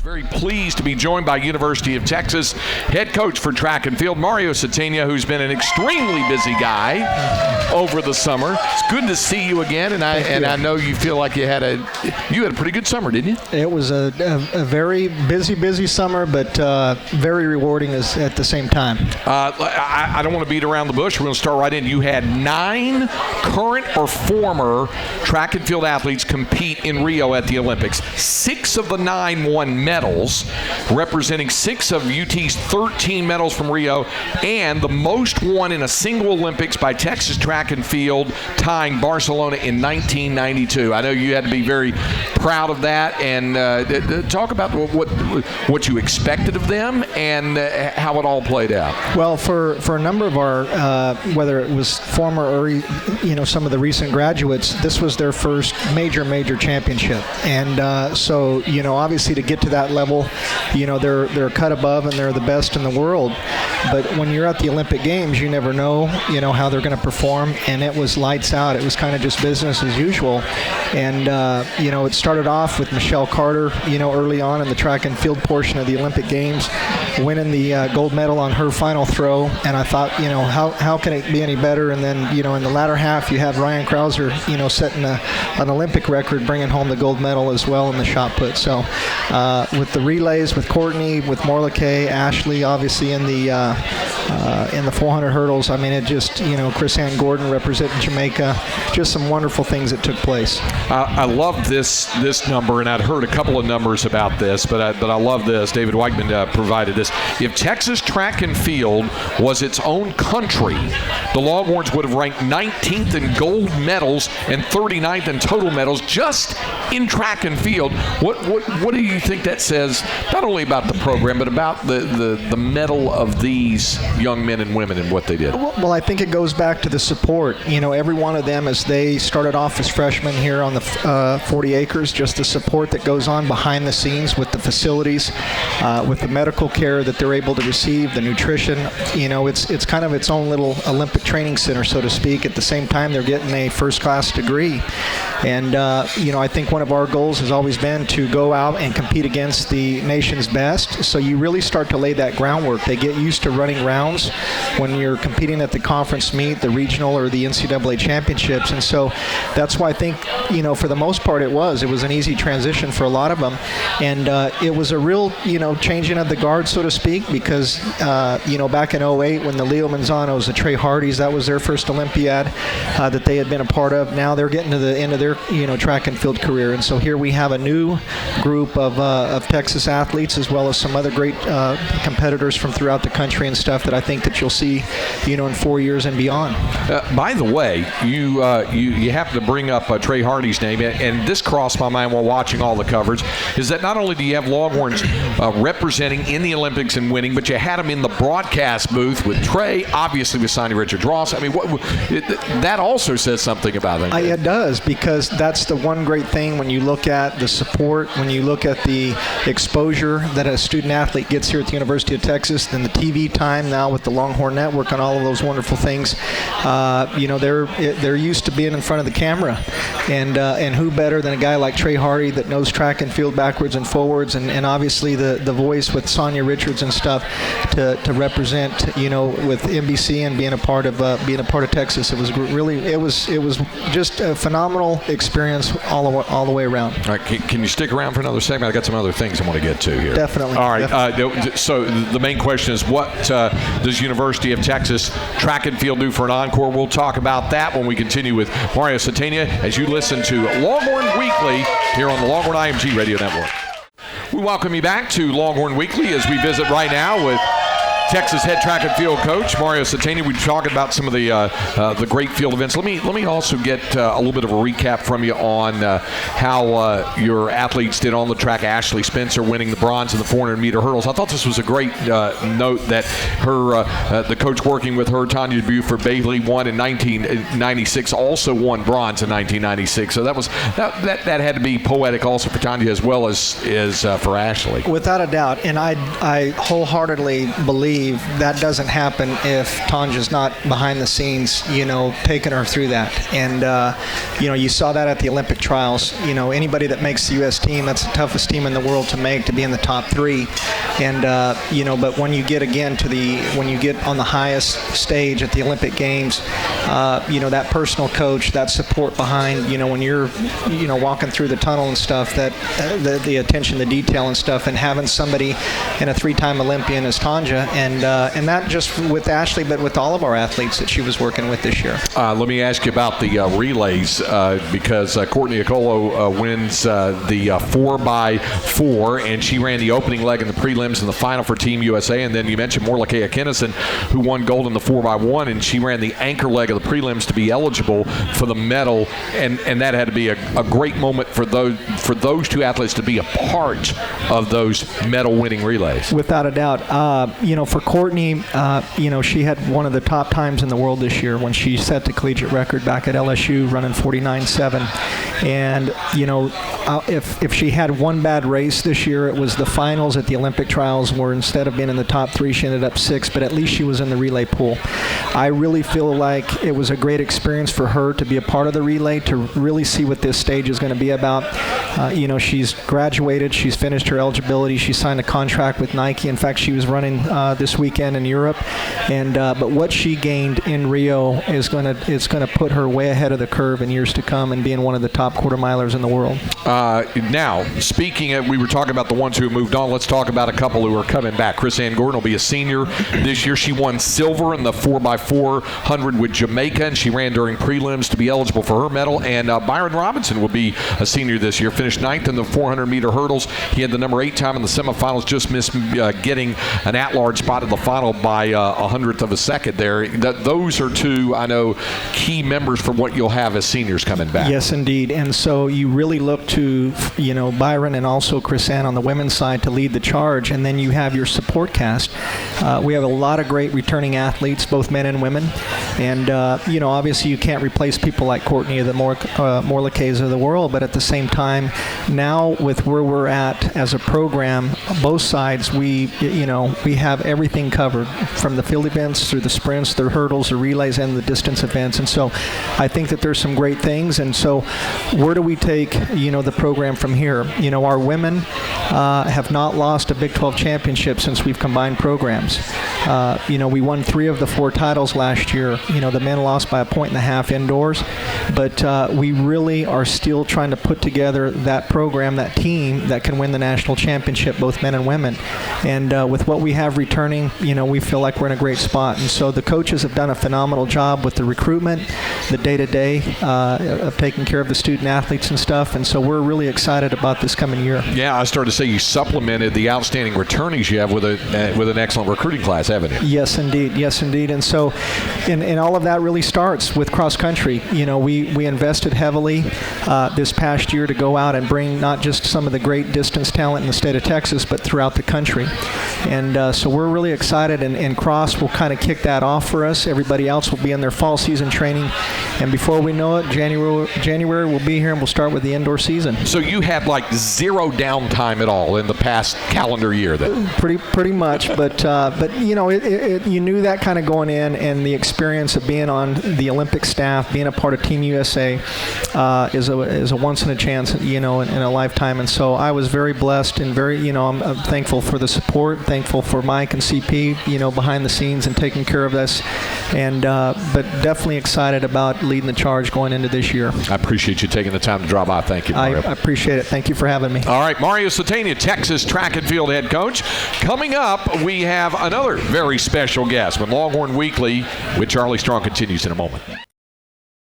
Very pleased to be joined by University of Texas head coach for track and field, Mario Sategna, who's been an extremely busy guy over the summer. It's good to see you again, and I know you feel like you had a pretty good summer, didn't you? It was a very busy summer, but very rewarding at the same time. I don't want to beat around the bush. We're going to start right in. You had 9 current or former track and field athletes compete in Rio at the Olympics. 6 of the 9 won medals, representing 6 of UT's 13 medals from Rio, and the most won in a single Olympics by Texas track and field, tying Barcelona in 1992. I know you had to be very proud of that, and talk about what you expected of them and how it all played out. Well, for a number of our, whether it was former or some of the recent graduates, this was their first major championship, and so obviously to get to that level, they're cut above and they're the best in the world. But when you're at the Olympic Games, you never know, how they're going to perform, and it was lights out. It was kind of just business as usual, and it started off with Michelle Carter, early on in the track and field portion of the Olympic Games, winning the gold medal on her final throw, and I thought, how can it be any better? And then, in the latter half, you have Ryan Krauser, setting an Olympic record, bringing home the gold medal as well in the shot put. So with the relays, with Courtney, with Morlake, Ashley, obviously in the 400 hurdles, I mean, it just, Chris Ann Gordon representing Jamaica, just some wonderful things that took place. I love this number, and I'd heard a couple of numbers about this, but I love this. David Weichman provided this. If Texas track and field was its own country, the Longhorns would have ranked 19th in gold medals and 39th in total medals just in track and field. What do you think that says, not only about the program, but about the medal of these young men and women and what they did? Well, I think it goes back to the support. Every one of them, as they started off as freshmen here on the 40 acres, just the support that goes on behind the scenes with the facilities, with the medical care that they're able to receive, the nutrition. It's kind of its own little Olympic training center, so to speak. At the same time, they're getting a first-class degree. And, I think one of our goals has always been to go out and compete against the nation's best. So you really start to lay that groundwork. They get used to running rounds when you're competing at the conference meet, the regional, or the NCAA championships. And so that's why I think, for the most part it was an easy transition for a lot of them. And it was a real, changing of the guard, so to speak, because, back in 2008 when the Leo Manzanos, the Trey Hardys, that was their first Olympiad that they had been a part of. Now they're getting to the end of their, track and field career. And so here we have a new group of Texas athletes, as well as some other great competitors from throughout the country and stuff that I think that you'll see, in 4 years and beyond. By the way, you happen to bring up Trey Hardy's name, and this crossed my mind while watching all the coverage, is that not only do you have Longhorns representing in the Olympics and winning, but you had them in the broadcast booth with Trey, obviously with Sonny Richards-Ross. I mean, that also says something about it. It does, because that's the one great thing when you look at the support, when you look at the exposure that a student athlete gets here at the University of Texas, and the TV time now with the Longhorn Network and all of those wonderful things. They're used to being in front of the camera, and who better than a guy like Trey Hardy that knows track and field backwards and forwards, and obviously the voice with Sonia Richards and stuff to represent, with NBC and being a part of Texas. It was really it was just a phenomenal experience all the way around. All right, can you stick around for another segment? I got some other things I want to get to here. Definitely. All right. So the main question is, what does University of Texas track and field do for an encore? We'll talk about that when we continue with Mario Sategna as you listen to Longhorn Weekly here on the Longhorn IMG Radio Network. We welcome you back to Longhorn Weekly as we visit right now with Texas head track and field coach Mario Sategna. We're talking about some of the great field events. Let me also get a little bit of a recap from you on how your athletes did on the track. Ashley Spencer winning the bronze in the 400-meter hurdles. I thought this was a great note that the coach working with her, Tanya Buford Bailey, won in 1996, also won bronze in 1996. So that had to be poetic also for Tanya as well as for Ashley. Without a doubt, and I wholeheartedly believe believe that doesn't happen if Tanja's not behind the scenes, taking her through that. And, you saw that at the Olympic trials. Anybody that makes the U.S. team, that's the toughest team in the world to make, to be in the top 3. And, but when you get when you get on the highest stage at the Olympic Games, that personal coach, that support behind, when you're, walking through the tunnel and stuff, that the attention to detail and stuff, and having somebody in a 3-time Olympian as Tanja, and that just with Ashley, but with all of our athletes that she was working with this year. Let me ask you about the relays, because Courtney Okolo wins the 4x4, and she ran the opening leg in the prelims in the final for Team USA. And then you mentioned Morlakea Kinnison, who won gold in the 4x1, and she ran the anchor leg of the prelims to be eligible for the medal. And that had to be a great moment for those two athletes to be a part of those medal-winning relays. Without a doubt. For Courtney, she had one of the top times in the world this year when she set the collegiate record back at LSU, running 49.7. And, if she had one bad race this year, it was the finals at the Olympic trials, where instead of being in the top 3, she ended up 6th, but at least she was in the relay pool. I really feel like it was a great experience for her to be a part of the relay, to really see what this stage is going to be about. She's graduated, she's finished her eligibility, she signed a contract with Nike. In fact, she was running this weekend in Europe, and but what she gained in Rio is going to put her way ahead of the curve in years to come, and being one of the top quarter-milers in the world. Now, speaking of, we were talking about the ones who moved on. Let's talk about a couple who are coming back. Chris Ann Gordon will be a senior this year. She won silver in the 4x400 with Jamaica, and she ran during prelims to be eligible for her medal. And Byron Robinson will be a senior this year. Finished 9th in the 400-meter hurdles. He had the number 8 time in the semifinals. Just missed getting an at-large spot in the final by a 100th of a second there. Those are two, I know, key members for what you'll have as seniors coming back. Yes, indeed. And so you really look to, Byron and also Chris Ann on the women's side to lead the charge, and then you have your support cast. We have a lot of great returning athletes, both men and women. And, obviously you can't replace people like Courtney or the Morlakeas of the world, but at the same time, now with where we're at as a program, both sides, we have everything covered, from the field events through the sprints, the hurdles, the relays, and the distance events. And so I think that there's some great things. And so where do we take, the program from here? Our women have not lost a Big 12 championship since we've combined programs. We won 3 of the 4 titles last year. The men lost by 1.5 points indoors, but we really are still trying to put together that program, that team that can win the national championship, both men and women. And with what we have returning, we feel like we're in a great spot. And so the coaches have done a phenomenal job with the recruitment, the day-to-day of taking care of the student athletes and stuff. And so we're really excited about this coming year. Yeah, I started to say you supplemented the outstanding returnees you have with an excellent recruiting class, haven't you? Yes, indeed. Yes, indeed. And so, and all of that really starts with cross country. We invested heavily this past year to go out and bring not just some of the great distance talent in the state of Texas, but throughout the country. And so we're really excited, and cross will kind of kick that off for us. Everybody else will be in their fall season training, and before we know it, January we'll be here, and we'll start with the indoor season. So you had like zero downtime at all in the past calendar year then? Pretty much, but you knew that kind of going in, and the experience of being on the Olympic staff, being a part of Team USA, is a once in a chance, in a lifetime. And so I was very blessed, and very, I'm thankful for the support, thankful for Mike and CP, behind the scenes and taking care of this, and but definitely excited about leading the charge going into this year. I appreciate you taking the time to drop by. Thank you, Mario. I appreciate it. Thank you for having me. All right, Mario Sategna, Texas track and field head coach. Coming up, we have another very special guest when Longhorn Weekly with Charlie Strong continues in a moment.